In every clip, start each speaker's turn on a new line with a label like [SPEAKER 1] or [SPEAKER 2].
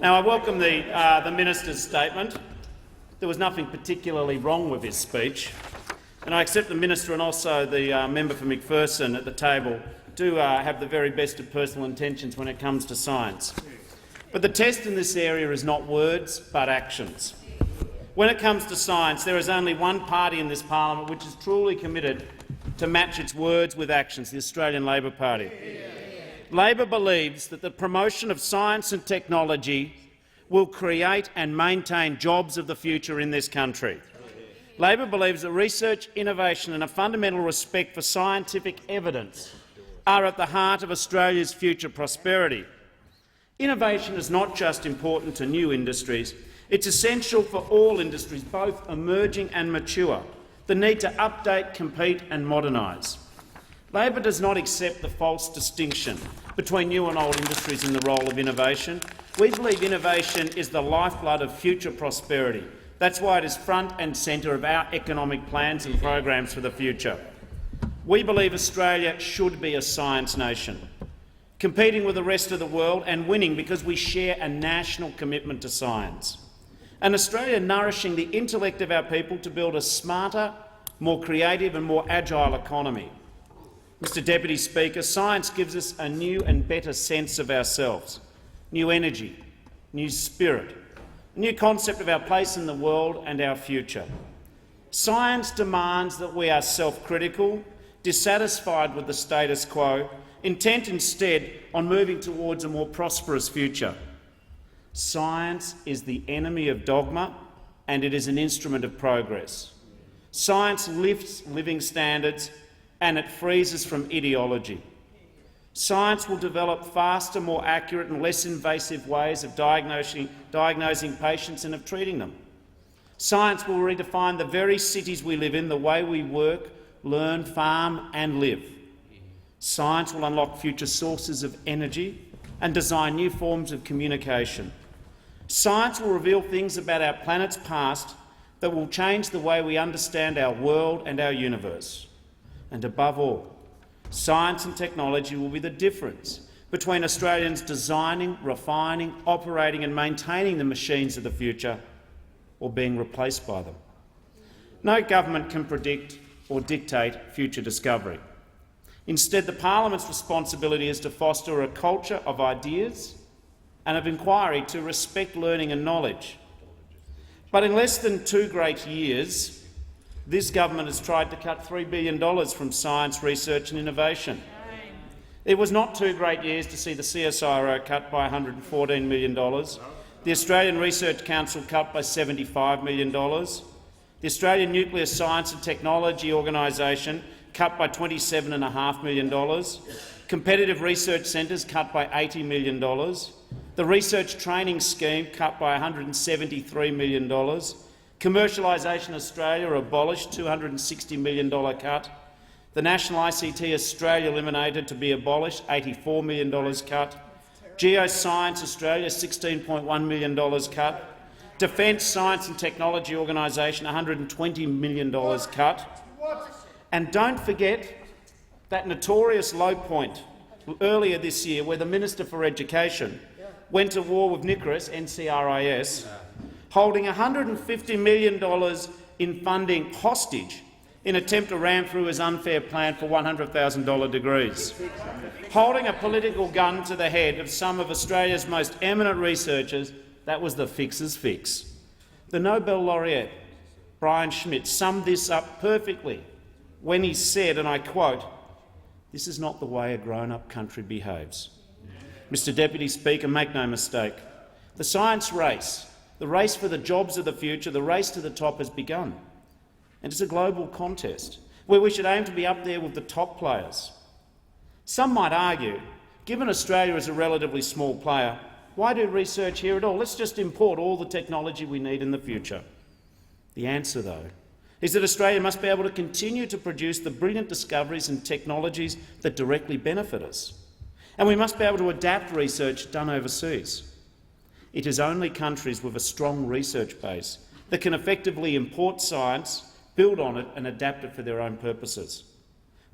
[SPEAKER 1] Now, I welcome the Minister's statement. There was nothing particularly wrong with his speech, and I accept the Minister and also the member for McPherson at the table do have the very best of personal intentions when it comes to science. But the test in this area is not words but actions. When it comes to science, there is only one party in this parliament which is truly committed to match its words with actions, the Australian Labor Party. Labor believes that the promotion of science and technology will create and maintain jobs of the future in this country. Labor believes that research, innovation and a fundamental respect for scientific evidence are at the heart of Australia's future prosperity. Innovation is not just important to new industries, it's essential for all industries, both emerging and mature, the need to update, compete and modernise. Labor does not accept the false distinction between new and old industries in the role of innovation. We believe innovation is the lifeblood of future prosperity. That's why it is front and centre of our economic plans and programs for the future. We believe Australia should be a science nation, competing with the rest of the world and winning because we share a national commitment to science. And Australia nourishing the intellect of our people to build a smarter, more creative and more agile economy. Mr Deputy Speaker, science gives us a new and better sense of ourselves, new energy, new spirit, a new concept of our place in the world and our future. Science demands that we are self-critical, dissatisfied with the status quo, intent instead on moving towards a more prosperous future. Science is the enemy of dogma and it is an instrument of progress. Science lifts living standards and it frees us from ideology. Science will develop faster, more accurate and less invasive ways of diagnosing patients and of treating them. Science will redefine the very cities we live in, the way we work, learn, farm and live. Science will unlock future sources of energy and design new forms of communication. Science will reveal things about our planet's past that will change the way we understand our world and our universe. And above all, science and technology will be the difference between Australians designing, refining, operating and maintaining the machines of the future or being replaced by them. No government can predict or dictate future discovery. Instead, the parliament's responsibility is to foster a culture of ideas and of inquiry to respect learning and knowledge. But in less than 2 great years, this government has tried to cut $3 billion from science, research and innovation. It was not 2 great years to see the CSIRO cut by $114 million, the Australian Research Council cut by $75 million, the Australian Nuclear Science and Technology Organisation cut by $27.5 million, competitive research centres cut by $80 million, the Research Training Scheme cut by $173 million, Commercialisation Australia abolished, $260 million cut, the National ICT Australia eliminated to be abolished, $84 million cut, Geoscience Australia $16.1 million cut, Defence Science and Technology Organisation $120 million cut. And don't forget that notorious low point earlier this year where the Minister for Education went to war with NCRIS, holding $150 million in funding hostage in an attempt to ram through his unfair plan for $100,000 degrees, holding a political gun to the head of some of Australia's most eminent researchers. That was the fix's fix. The Nobel laureate Brian Schmidt summed this up perfectly when he said, and I quote, "This is not the way a grown-up country behaves." Mr Deputy Speaker, make no mistake, the science race, the race for the jobs of the future, the race to the top has begun. And it's a global contest where we should aim to be up there with the top players. Some might argue, given Australia is a relatively small player, why do research here at all? Let's just import all the technology we need in the future. The answer, though, is that Australia must be able to continue to produce the brilliant discoveries and technologies that directly benefit us. And we must be able to adapt research done overseas. It is only countries with a strong research base that can effectively import science, build on it and adapt it for their own purposes.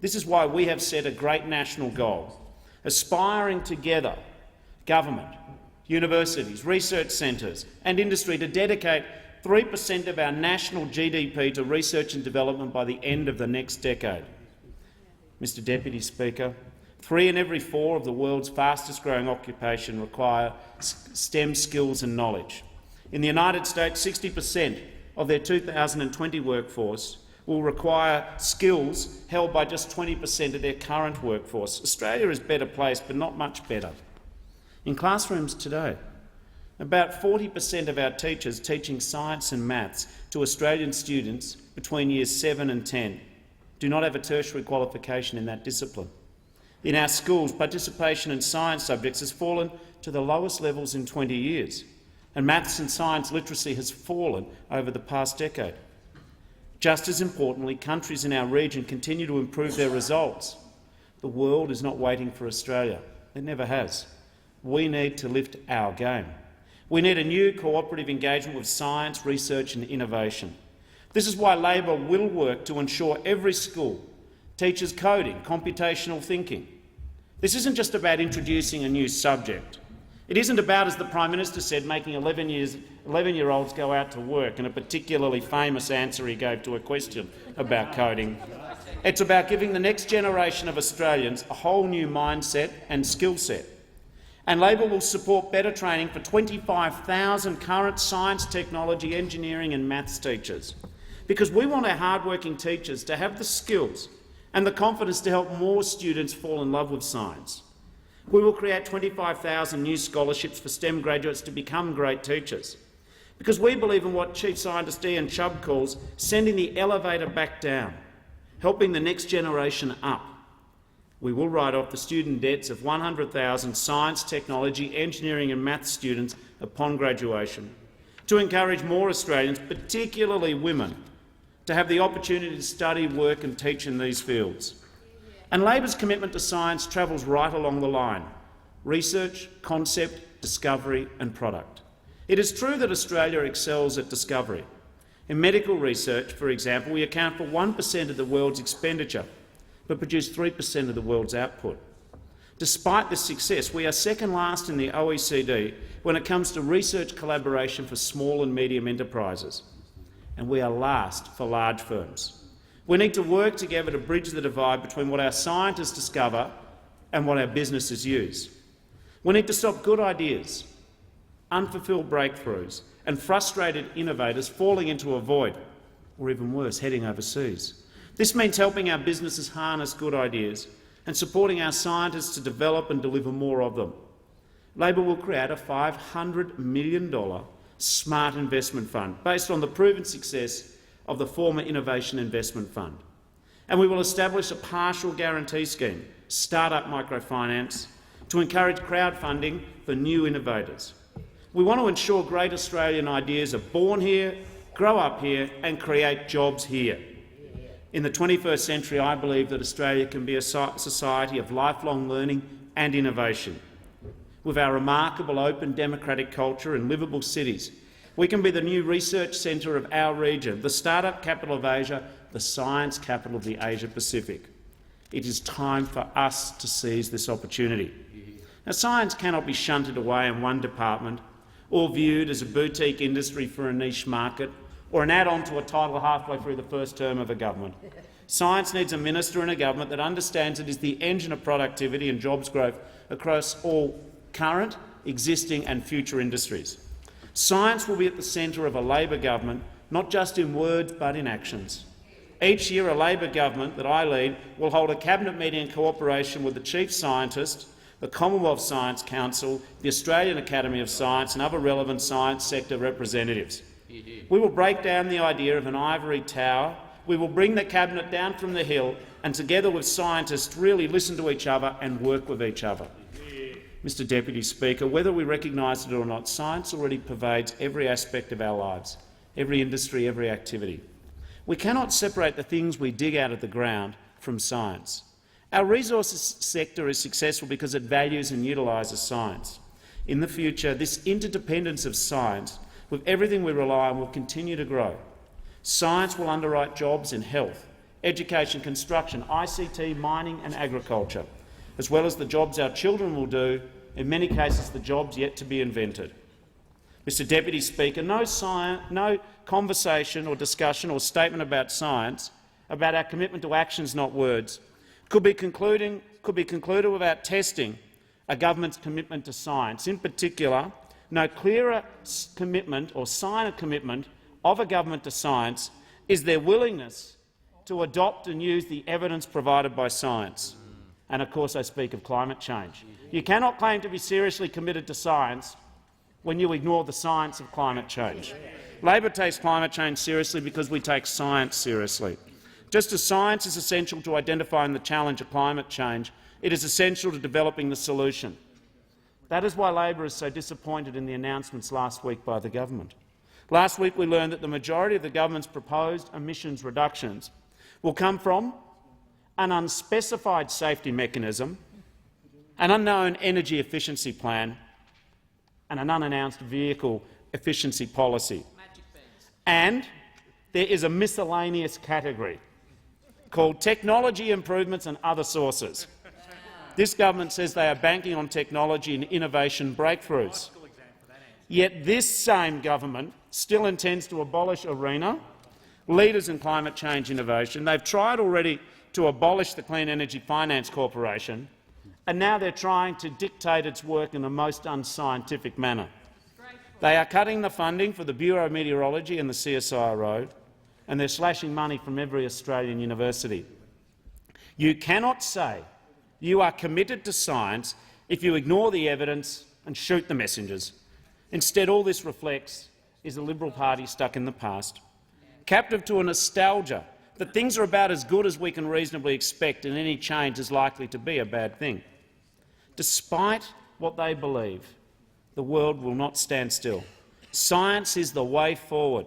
[SPEAKER 1] This is why we have set a great national goal, aspiring together government, universities, research centres and industry to dedicate 3% of our national GDP to research and development by the end of the next decade. Mr Deputy Speaker, 3 in every 4 of the world's fastest-growing occupations require STEM skills and knowledge. In the United States, 60% of their 2020 workforce will require skills held by just 20% of their current workforce. Australia is better placed, but not much better. In classrooms today, about 40% of our teachers teaching science and maths to Australian students between years 7 and 10 do not have a tertiary qualification in that discipline. In our schools, participation in science subjects has fallen to the lowest levels in 20 years, and maths and science literacy has fallen over the past decade. Just as importantly, countries in our region continue to improve their results. The world is not waiting for Australia. It never has. We need to lift our game. We need a new cooperative engagement with science, research and innovation. This is why Labor will work to ensure every school teaches coding, computational thinking. This isn't just about introducing a new subject. It isn't about, as the Prime Minister said, making 11-year-olds go out to work, and a particularly famous answer he gave to a question about coding. It's about giving the next generation of Australians a whole new mindset and skill set. And Labor will support better training for 25,000 current science, technology, engineering and maths teachers, because we want our hard-working teachers to have the skills and the confidence to help more students fall in love with science. We will create 25,000 new scholarships for STEM graduates to become great teachers, because we believe in what Chief Scientist Ian Chubb calls sending the elevator back down, helping the next generation up. We will write off the student debts of 100,000 science, technology, engineering and maths students upon graduation, to encourage more Australians, particularly women, to have the opportunity to study, work and teach in these fields. And Labor's commitment to science travels right along the line: research, concept, discovery and product. It is true that Australia excels at discovery. In medical research, for example, we account for 1% of the world's expenditure, but produce 3% of the world's output. Despite this success, we are second last in the OECD when it comes to research collaboration for small and medium enterprises, and we are last for large firms. We need to work together to bridge the divide between what our scientists discover and what our businesses use. We need to stop good ideas, unfulfilled breakthroughs and frustrated innovators falling into a void, or even worse, heading overseas. This means helping our businesses harness good ideas and supporting our scientists to develop and deliver more of them. Labor will create a $500 million smart investment fund based on the proven success of the former Innovation Investment Fund. And we will establish a partial guarantee scheme, start-up microfinance, to encourage crowdfunding for new innovators. We want to ensure great Australian ideas are born here, grow up here and create jobs here. In the 21st century, I believe that Australia can be a society of lifelong learning and innovation. With our remarkable open democratic culture and livable cities, we can be the new research centre of our region, the start-up capital of Asia, the science capital of the Asia-Pacific. It is time for us to seize this opportunity. Now, science cannot be shunted away in one department or viewed as a boutique industry for a niche market or an add-on to a title halfway through the first term of a government. Science needs a minister and a government that understands it is the engine of productivity and jobs growth across all current, existing and future industries. Science will be at the centre of a Labor government, not just in words but in actions. Each year a Labor government that I lead will hold a cabinet meeting in cooperation with the Chief Scientist, the Commonwealth Science Council, the Australian Academy of Science and other relevant science sector representatives. We will break down the idea of an ivory tower. We will bring the cabinet down from the hill and together with scientists really listen to each other and work with each other. Mr Deputy Speaker, whether we recognise it or not, science already pervades every aspect of our lives, every industry, every activity. We cannot separate the things we dig out of the ground from science. Our resources sector is successful because it values and utilises science. In the future, this interdependence of science with everything we rely on will continue to grow. Science will underwrite jobs in health, education, construction, ICT, mining and agriculture, as well as the jobs our children will do in many cases the jobs yet to be invented. Mr Deputy Speaker, no conversation or discussion or statement about science, about our commitment to actions, not words, could be concluded without testing a government's commitment to science. In particular, no clearer commitment or sign of commitment of a government to science is their willingness to adopt and use the evidence provided by science. And of course I speak of climate change. You cannot claim to be seriously committed to science when you ignore the science of climate change. Labor takes climate change seriously because we take science seriously. Just as science is essential to identifying the challenge of climate change, it is essential to developing the solution. That is why Labor is so disappointed in the announcements last week by the government. Last week we learned that the majority of the government's proposed emissions reductions will come from an unspecified safety mechanism, an unknown energy efficiency plan and an unannounced vehicle efficiency policy. And there is a miscellaneous category called technology improvements and other sources. This government says they are banking on technology and innovation breakthroughs. Yet this same government still intends to abolish ARENA, leaders in climate change innovation. They've tried already to abolish the Clean Energy Finance Corporation, and now they're trying to dictate its work in the most unscientific manner. They are cutting the funding for the Bureau of Meteorology and the CSIRO, and they're slashing money from every Australian university. You cannot say you are committed to science if you ignore the evidence and shoot the messengers. Instead, all this reflects is a Liberal Party stuck in the past, captive to a nostalgia that things are about as good as we can reasonably expect and any change is likely to be a bad thing. Despite what they believe, the world will not stand still. Science is the way forward,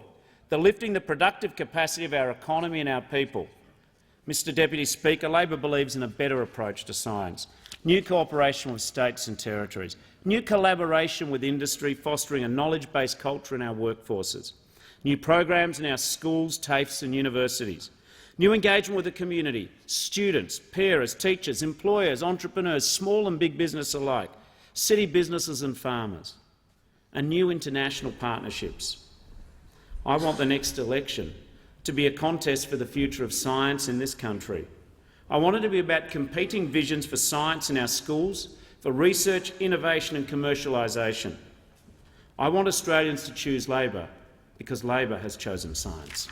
[SPEAKER 1] the lifting the productive capacity of our economy and our people. Mr Deputy Speaker, Labor believes in a better approach to science, new cooperation with states and territories, new collaboration with industry fostering a knowledge-based culture in our workforces, new programs in our schools, TAFEs and universities, new engagement with the community, students, parents, teachers, employers, entrepreneurs, small and big business alike, city businesses and farmers, and new international partnerships. I want the next election to be a contest for the future of science in this country. I want it to be about competing visions for science in our schools, for research, innovation and commercialisation. I want Australians to choose Labor because Labor has chosen science.